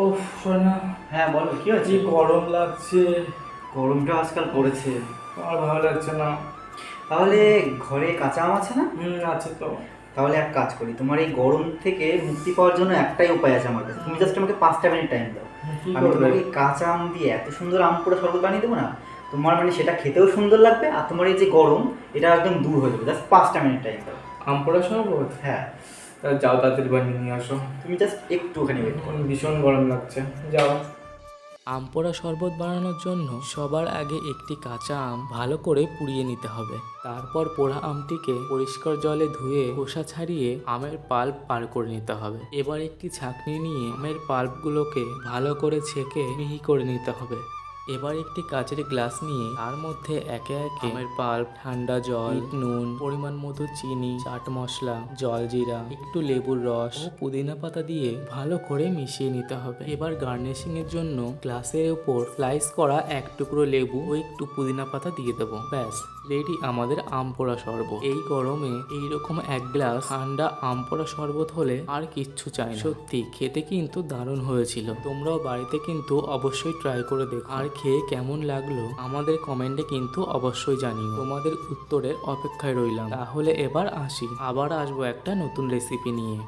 ওফ সোনা, হ্যাঁ বলো, কি কি হয়েছে? গরম লাগছে। গরমটা আজকাল পড়েছে। আর ভালো লাগছে না। তাহলে ঘরে কাঁচা আম আছে না? আছে তো। তাহলে এক কাজ করি, তোমার এই গরম থেকে মুক্তি পাওয়ার জন্য একটাই উপায় আছে আমার কাছে। তুমি জাস্ট আমাকে 5টা মিনিট টাইম দাও। কি আমি করবে? তোমাকে এই কাঁচা আম দিয়ে এত সুন্দর আম পোড়া শরবত বানিয়ে দেবো না, তোমার মানে সেটা খেতেও সুন্দর লাগবে, আর তোমার এই যে গরম এটা একদম দূর হয়ে যাবে। জাস্ট 5টা মিনিট টাইম দাও। আম পোড়া শরবত? হ্যাঁ, তা যাও, তাড়াতাড়ি বানিয়ে নিয়ে আসো। তুমি জাস্ট একটুখানি ওয়েট করো। ভীষণ গরম লাগছে, যাও। আম পোড়া শরবত বানানোর জন্য সবার আগে একটি কাঁচা আম ভালো করে পুড়িয়ে নিতে হবে। তারপর পোড়া আমটিকে পরিষ্কার জলে ধুয়ে খোসা ছাড়িয়ে আমের পাল্প বার করে নিতে হবে। এবার একটি ছাঁকনি নিয়ে আমের পাল্পগুলোকে ভালো করে ছেঁকে মিহি করে নিতে হবে। এবার একটি কাচের গ্লাস নিয়ে তার মধ্যে একে একে আমের পাল্প, ঠান্ডা জল, বিট নুন, পরিমাণ মতো চিনি, চাট মশলা, জলজিরা, একটু লেবুর রস ও পুদিনা পাতা দিয়ে ভালো করে মিশিয়ে নিতে হবে। এবার গার্নিশিং এর জন্য গ্লাসের উপর স্লাইস করা এক টুকরো লেবু ও একটু পুদিনা পাতা দিয়ে দেবো। ব্যাস, রেডি আমাদের আম পোড়া শরবত। এই গরমে এইরকম এক গ্লাস ঠান্ডা আম পোড়া শরবত হলে আর কিচ্ছু চাই না। সত্যি খেতে কিন্তু দারুণ হয়েছিল। তোমরাও বাড়িতে কিন্তু অবশ্যই ট্রাই করে দেখো, আর খেয়ে কেমন লাগলো আমাদের কমেন্টে কিন্তু অবশ্যই জানিও। তোমাদের উত্তরের অপেক্ষায় রইলাম। তাহলে এবার আসি, আবার আসবো একটা নতুন রেসিপি নিয়ে।